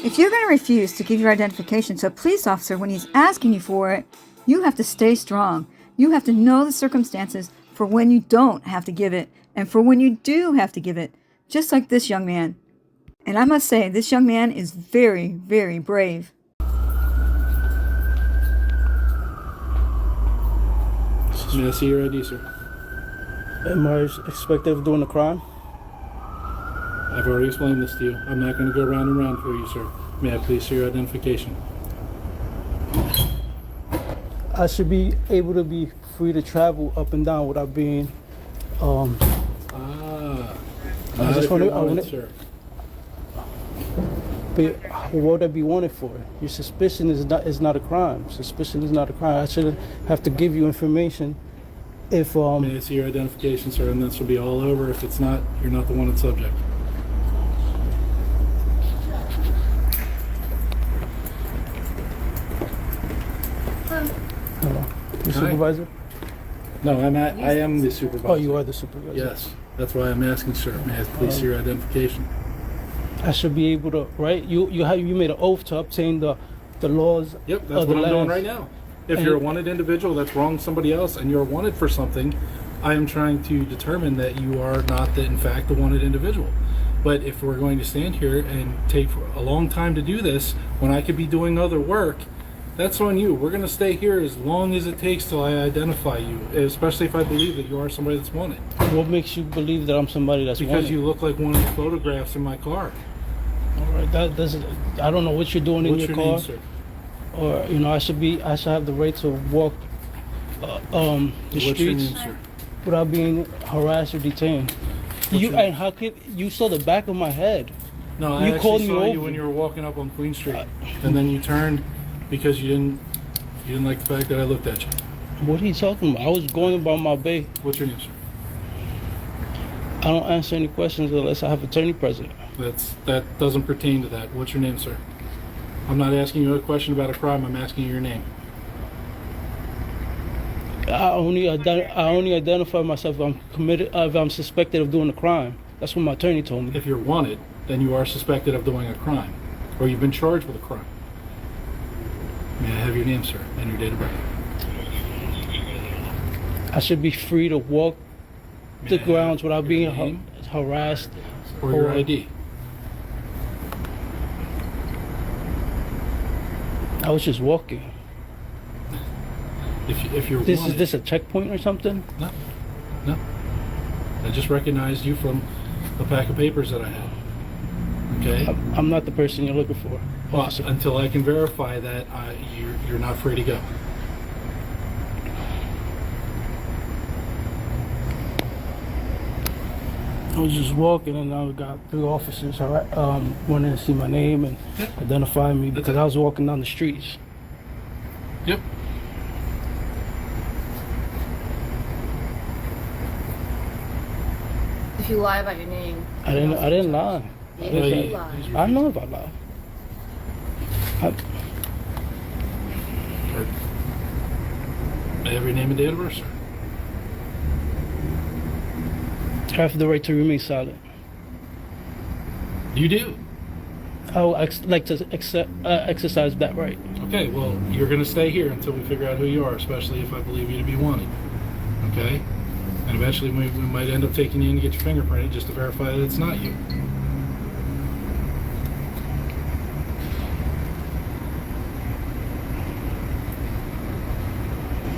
If you're going to refuse to give your identification to a police officer when he's asking you for it, you have to stay strong. You have to know the circumstances for when you don't have to give it and for when you do have to give it, just like this young man. And I must say, this young man is very, very brave. May I see your ID, sir? Am I expected of doing a crime? I've already explained this to you. I'm not going to go round and round for you, sir. May I please see your identification? I should be able to be free to travel up and down without being. I just want to, sir. But what would I be wanted for? Your suspicion is not a crime. Suspicion is not a crime. I shouldn't have to give you information if May I see your identification, sir, and this will be all over. If it's not, you're not the wanted subject. Hello. The supervisor? No, I am the supervisor. Oh, you are the supervisor. Yes, that's why I'm asking, sir. May I please see your identification? I should be able to, right? You made an oath to obtain the laws. Yep, that's what I'm doing right now. If you're a wanted individual that's wronged somebody else and you're wanted for something, I am trying to determine that you are not, in fact, the wanted individual. But if we're going to stand here and take a long time to do this when I could be doing other work, that's on you. We're going to stay here as long as it takes till I identify you, especially if I believe that you are somebody that's wanted. What makes you believe that I'm somebody that's wanted? Because you look like one of the photographs in my car. All right, that doesn't. I don't know what you're doing in your car. What's your name, sir? Or I should have the right to walk the What's streets your name, sir? without being harassed or detained. And how could you saw the back of my head? No, I You called actually me saw you over. when you were walking up on Queen Street, and then you turned because you didn't like the fact that I looked at you. What are you talking about? I was going about my bay. What's your name, sir? I don't answer any questions unless I have attorney present. That doesn't pertain to that. What's your name, sir? I'm not asking you a question about a crime. I'm asking you your name. I only identify myself if I'm suspected of doing a crime. That's what my attorney told me. If you're wanted, then you are suspected of doing a crime, or you've been charged with a crime. May I have your name, sir, and your date of birth? I should be free to walk the grounds without being harassed. Or your ID. I was just walking. If you're Is wanted, this a checkpoint or something? No. I just recognized you from the pack of papers that I had. Okay? I'm not the person you're looking for. Well, until I can verify that you're not free to go. I was just walking and I got 3 officers wanting to see my name and identify me because I was walking down the streets. Yep. If you lie about your name. I didn't lie. You lie. I know if I lie. May I have your name and date of birth, sir? I have the right to remain silent. You do. I would like to exercise that right. Okay, well, you're going to stay here until we figure out who you are, especially if I believe you to be wanted. Okay? And eventually we might end up taking you in to get your fingerprinted just to verify that it's not you.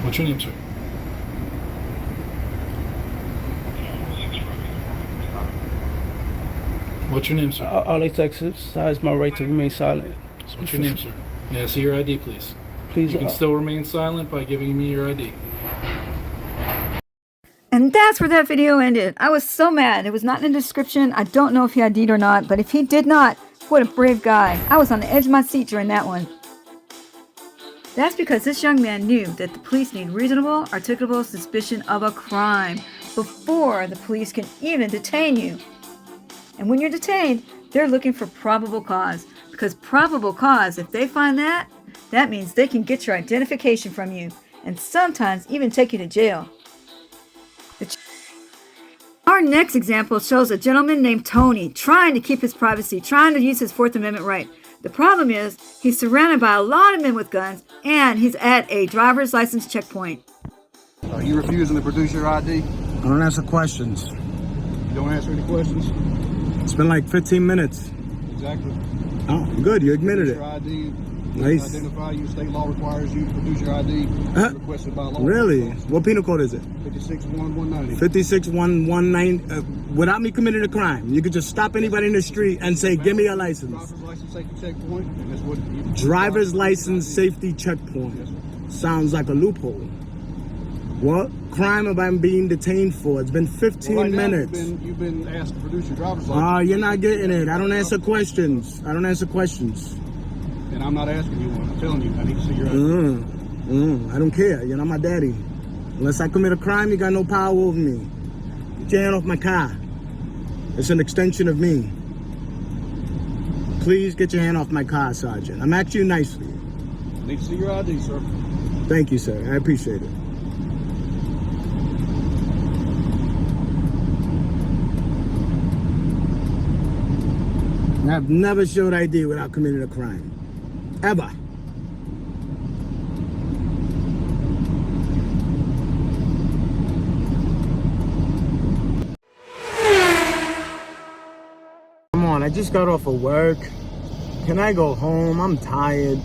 What's your name, sir? What's your name, sir? I'd like to exercise my right to remain silent. What's your name, sir? May I see your ID, please? Please. You can still remain silent by giving me your ID. And that's where that video ended. I was so mad. It was not in the description. I don't know if he ID'd or not, but if he did not, what a brave guy. I was on the edge of my seat during that one. That's because this young man knew that the police need reasonable, articulable suspicion of a crime before the police can even detain you. And when you're detained, they're looking for probable cause. Because probable cause, if they find that, that means they can get your identification from you and sometimes even take you to jail. Our next example shows a gentleman named Tony trying to keep his privacy, trying to use his Fourth Amendment right. The problem is, he's surrounded by a lot of men with guns, and he's at a driver's license checkpoint. Are you refusing to produce your ID? I don't answer questions. You don't answer any questions? It's been like 15 minutes. Exactly. Oh, good. You admitted it. Your ID. Nice. Identify you. State law requires you to produce your ID. Requested by law. Really? What penal code is it? 56-1-190. 56-1-190. Without me committing a crime, you could just stop anybody in the street and say, "Give me your license." Driver's license safety checkpoint. And that's what you Driver's license safety checkpoint. Yes, sir. Sounds like a loophole. What crime am I being detained for? It's been 15 Well, right now, minutes. you've been asked to produce your driver's license. You're not getting it. I don't answer questions. I don't answer questions. And I'm not asking you one. I'm telling you, I need to see your ID. I don't care. You're not my daddy. Unless I commit a crime, you got no power over me. Get your hand off my car. It's an extension of me. Please get your hand off my car, Sergeant. I'm asking you nicely. I need to see your ID, sir. Thank you, sir. I appreciate it. I've never showed ID without committing a crime. Ever. Come on, I just got off of work. Can I go home? I'm tired.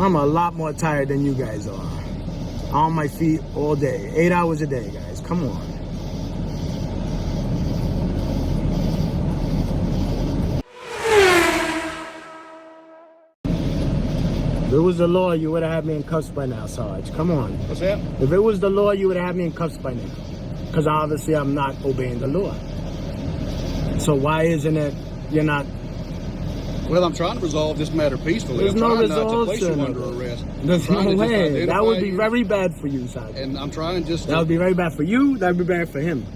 I'm a lot more tired than you guys are. On my feet all day. 8 hours a day, guys. Come on. If it was the law, you would have had me in cuffs by now, Sarge. Come on. What's that? If it was the law, you would have had me in cuffs by now. Because obviously I'm not obeying the law. So why isn't it you're not? Well, I'm trying to resolve this matter peacefully. There's I'm no trying not to place you resolution. under arrest. There's I'm trying no to just way. That would be identify you, very bad for you, Sergeant. And I'm trying just to, That would be very bad for you. That would be bad for him.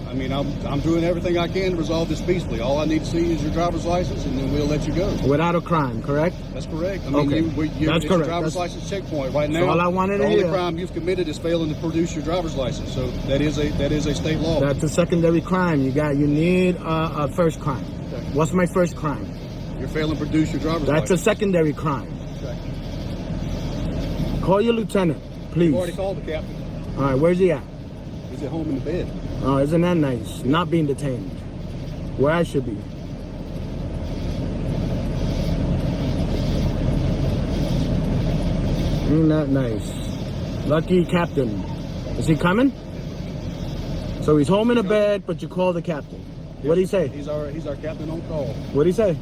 I mean, I'm doing everything I can to resolve this peacefully. All I need to see is your driver's license, and then we'll let you go. Without a crime, correct? That's correct. I mean, Okay. it's That's a correct. driver's That's license checkpoint right now. all I wanted the to only hear. crime you've committed is failing to produce your driver's license. So that is a state law. That's a secondary crime. You need a first crime. Okay. What's my first crime? You're failing to produce your driver's That's a license. secondary crime. Okay. Call your lieutenant, please. You've already called the captain. All right, where's he at? He's at home in the bed. Oh, isn't that nice? Not being detained. Where I should be. Ain't that nice? Lucky captain. Is he coming? So he's home in a bed, but you call the captain. What'd he say? He's our captain on call. What'd he say?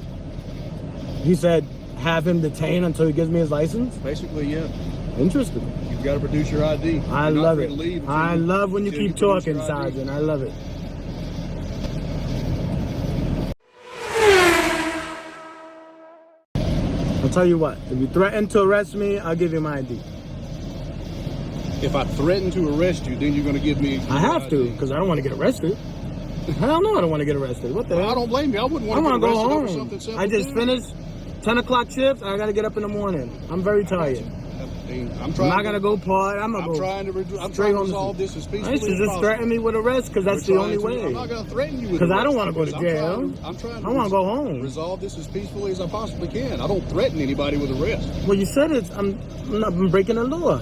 He said, have him detained until he gives me his license? Basically, yeah. Interesting. You've got to produce your ID. I You're not love free it. to leave until I love when you until keep produce talking, your ID. Sergeant. I love it. I'll tell you what. If you threaten to arrest me, I'll give you my ID. If I threaten to arrest you, then you're going to give me. I have to, ID. because I don't want to get arrested. Hell no, I don't want to get arrested. What the Well, I hell? don't blame you. I wouldn't I want want to to get go arrested over home. something simple. I just finished 10 o'clock shift. I got to get up in the morning. I'm very tired. I'm I'm trying. not going to go party. I'm I'm going to go trying to straight trying to home to resolve sleep. this as I peacefully used to as just possible. threaten me with arrest, because that's the We're only trying to- I'm way. not going to threaten you with Because I arrest, don't want to go to because jail. I'm trying to I want to go home. resolve this as peacefully as I possibly can. I don't threaten anybody with arrest. Well, you said it's. I'm breaking the law.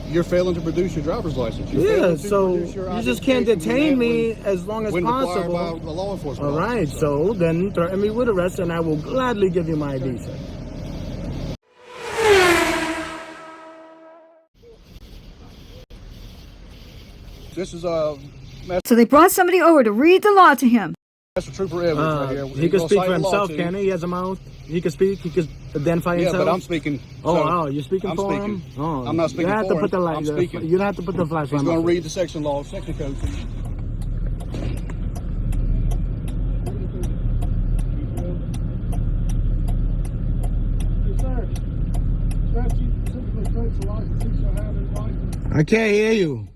You're failing to produce your driver's license. You're Yeah, failing to so produce your you just can't identification detain me when as long as required possible. by the law enforcement. All right, officer. so then threaten me with arrest, and I will gladly give you my ID, sir. This is So they brought somebody over to read the law to him. Master Trooper Evans right here. He can He's speak gonna for cite the law himself, to can you. he? He has a mouth. He can speak. He can identify Yeah, himself. but I'm speaking. Oh, so wow, you're speaking I'm for speaking. him? Oh, I'm not speaking you have for to put the him. light. I'm speaking. You don't have to put the flashlight. He's going to read the section code to you. I can't hear you.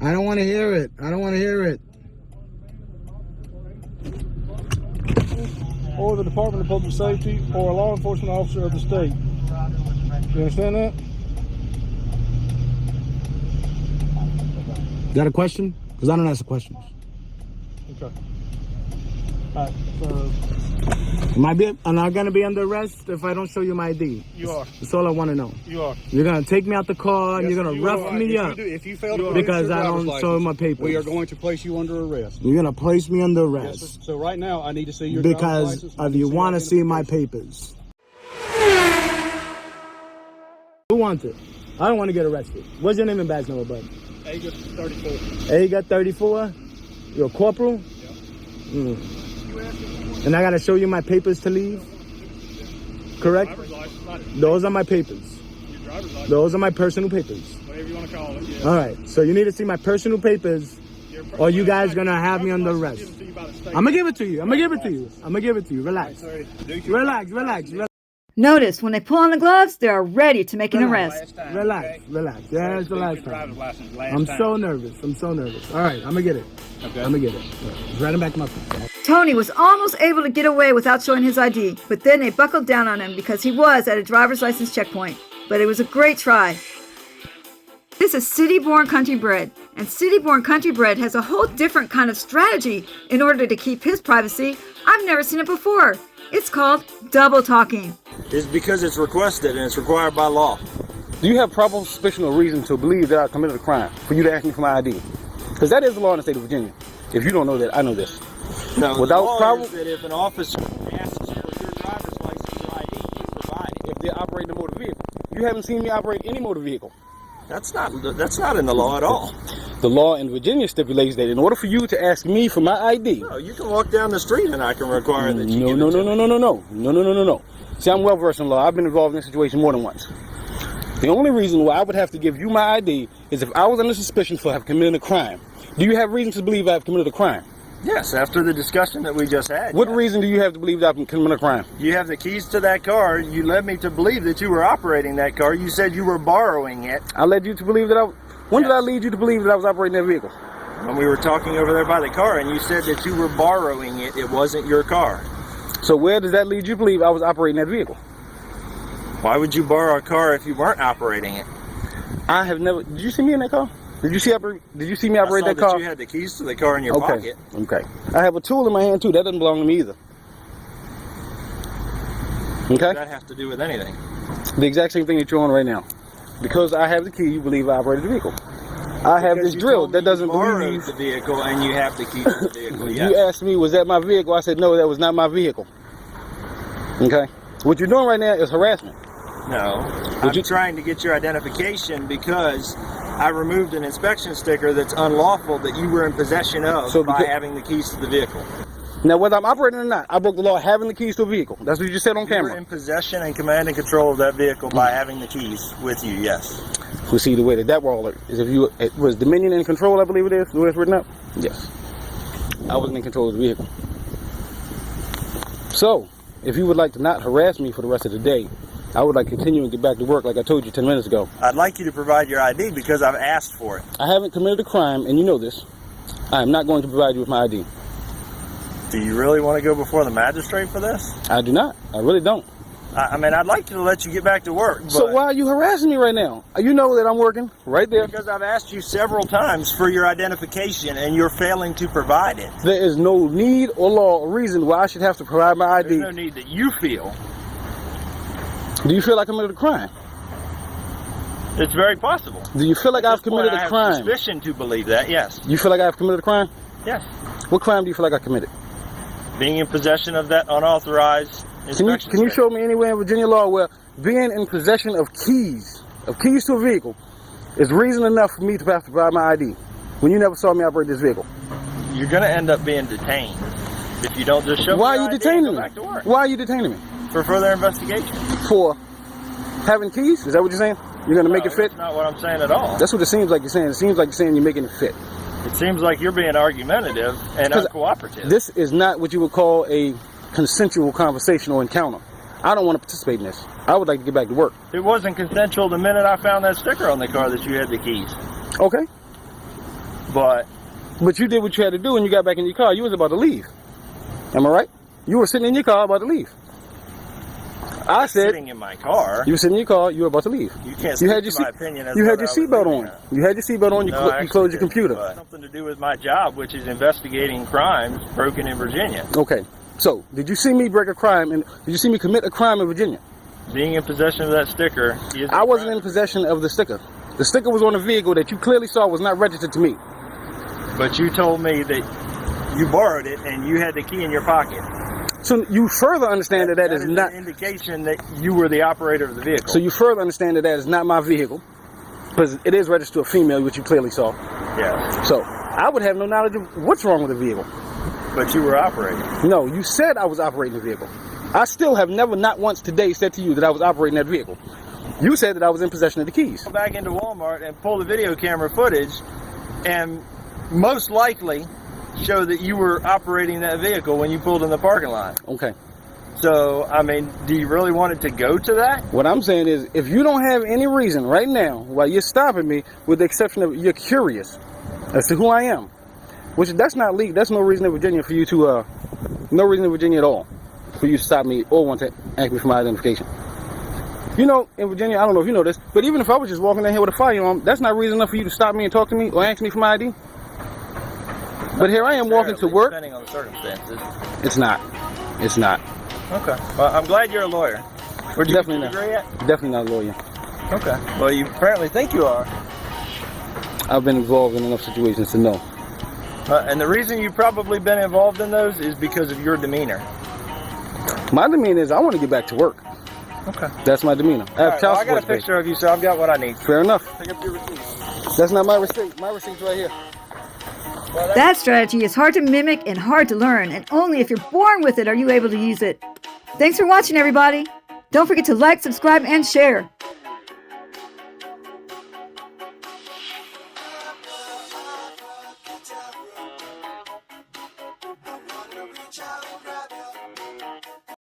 I don't want to hear it. I don't want to hear it. Or the Department of Public Safety or a law enforcement officer of the state. You understand that? Got a question? Because I don't answer questions. Okay. Am I going to be under arrest if I don't show you my ID? You are. That's all I want to know. You are. You're going to take me out the car and you're going to rough me up If you fail to because your I driver's don't show license, my papers. we are going to place you under arrest. You're going to place me under Yes, arrest sir. So right now, I need to see your driver's because license. if you want to see my papers. Who wants it? I don't want to get arrested. What's your name and badge number, bud? Age 34. Hey, you got 34? You're a corporal? Yep. And I got to show you my papers to leave? Correct? Driver's license, not Those are my papers. your driver's license, Those are my personal papers. whatever you want to call it. Yeah. All right. So you need to see my personal papers or you guys going to have me under arrest. I'm going to give it to you. I'm going to give it to you. I'm going to give it to you. Relax. Relax. Notice, when they pull on the gloves, they are ready to make an arrest. Relax. Yeah, it's the last time. I'm so nervous. All right, I'm going to get it. Okay. I'm going to get it. Just write it back to my phone. Tony was almost able to get away without showing his ID, but then they buckled down on him because he was at a driver's license checkpoint. But it was a great try. This is City-Born Country-Bred, and City-Born Country-Bred has a whole different kind of strategy in order to keep his privacy. I've never seen it before. It's called double talking. It's because it's requested and it's required by law. Do you have probable suspicion or reason to believe that I committed a crime for you to ask me for my ID? Because that is the law in the state of Virginia. If you don't know that, I know this. No, Without the law problem- is that if an officer asks for your driver's license or ID, you provide it. If they're operating a motor vehicle. You haven't seen me operate any motor vehicle. That's not in the law at all. The law in Virginia stipulates that in order for you to ask me for my ID, No, you can walk down the street and I can require that you no. give it to me. See, I'm well versed in law. I've been involved in this situation more than once. The only reason why I would have to give you my ID is if I was under suspicion for having committed a crime. Do you have reason to believe I've committed a crime? Yes, after the discussion that we just had. What yes. reason do you have to believe that I've committed a crime? You have the keys to that car. You led me to believe that you were operating that car. You said you were borrowing it. I led you to believe that When did Yes. I lead you to believe that I was operating that vehicle? When we were talking over there by the car and you said that you were borrowing it, it wasn't your car. So where does that lead you to believe I was operating that vehicle? Why would you borrow a car if you weren't operating it? I have never. Did you see me in that car? Did you see me operate that I saw car? that you had the keys to the car in your Okay. pocket. Okay. I have a tool in my hand too. That doesn't belong to me either. What Okay. does that have to do with anything? The exact same thing that you're on right now. Because I have the key, you believe I operated the vehicle. I have Because this you drill told me that doesn't you borrowed believe. the vehicle and you have the keys to the vehicle. Yes. You asked me, was that my vehicle? I said, no, that was not my vehicle. Okay. What you're doing right now is harassment. No, I'm trying to get your identification because I removed an inspection sticker that's unlawful that you were in possession of by having the keys to the vehicle. Now, whether I'm operating or not, I broke the law having the keys to a vehicle. That's what you just said on You were camera. in possession and command and control of that vehicle by having the keys with you, yes. We see the way that roll is if you, it was dominion and control, I believe it is, the way it's written up. Yes. I wasn't in control of the vehicle. So, if you would like to not harass me for the rest of the day, I would like to continue and get back to work like I told you 10 minutes ago. I'd like you to provide your ID because I've asked for it. I haven't committed a crime, and you know this. I am not going to provide you with my ID. Do you really want to go before the magistrate for this? I do not. I really don't. I mean, I'd like to let you get back to work. So but why are you harassing me right now? You know that I'm working right there. Because I've asked you several times for your identification and you're failing to provide it. There is no need or law or reason why I should have to provide my ID. There's no need that you feel. Do you feel like I committed a crime? It's very possible. Do you feel like I've committed a I crime? have suspicion to believe that, yes. You feel like I've committed a crime? Yes. What crime do you feel like I committed? Being in possession of that unauthorized inspection Can you sticker. show me anywhere in Virginia law where being in possession of keys to a vehicle is reason enough for me to have to provide my ID when you never saw me operate this vehicle? You're going to end up being detained if you don't just show Why me are you your ID and detaining go me? back to work. Why are you detaining me? For further investigation. For having keys? Is that what you're saying? You're going to make No, it fit? That's not what I'm saying at all. That's what it seems like you're saying. It seems like you're saying you're making it fit. It seems like you're being argumentative and uncooperative. This is not what you would call a consensual conversation or encounter. I don't want to participate in this. I would like to get back to work. It wasn't consensual the minute I found that sticker on the car that you had the keys. Okay. But you did what you had to do and you got back in your car. You was about to leave. Am I right? You were sitting in your car about to leave. I said sitting in my car. you were sitting in your car. You were about to leave. You can't You speak had to your my opinion as you to had what your I was seatbelt doing. on. You had your seatbelt on. You, No, I you closed your actually computer. didn't, but something to do with my job, which is investigating crimes broken in Virginia. Okay. So, did you see me break a crime? And did you see me commit a crime in Virginia? Being in possession of that sticker is a I wasn't crime. in possession of the sticker. The sticker was on a vehicle that you clearly saw was not registered to me. But you told me that you borrowed it and you had the key in your pocket. So you further understand that that is not. an indication that you were the operator of the vehicle. So you further understand that that is not my vehicle, because it is registered to a female, which you clearly saw. Yes. So I would have no knowledge of what's wrong with the vehicle. But you were operating. No, you said I was operating the vehicle. I still have never, not once today, said to you that I was operating that vehicle. You said that I was in possession of the keys. Go back into Walmart and pull the video camera footage and most likely show that you were operating that vehicle when you pulled in the parking lot. Okay. So, I mean, do you really want it to go to that? What I'm saying is, if you don't have any reason right now why you're stopping me, with the exception of you're curious as to who I am, which that's not legal. That's no reason in Virginia for you to, no reason in Virginia at all for you to stop me or want to ask me for my identification. You know, in Virginia, I don't know if you know this, but even if I was just walking down here with a firearm, that's not reason enough for you to stop me and talk to me or ask me for my ID. But here I am walking to work. Depending on the circumstances. It's not. It's not. Okay. Well, I'm glad you're a lawyer. Where'd you Definitely get your degree at? Definitely not a lawyer. Okay. Well, you apparently think you are. I've been involved in enough situations to know. And the reason you've probably been involved in those is because of your demeanor. My demeanor is I want to get back to work. Okay. That's my demeanor. I have child I got a support to pay. picture of you, so I've got what I need. Fair enough. Pick up your receipt. That's not my receipt. My receipt's right here. That strategy is hard to mimic and hard to learn, and only if you're born with it are you able to use it. Thanks for watching, everybody. Don't forget to like, subscribe, and share.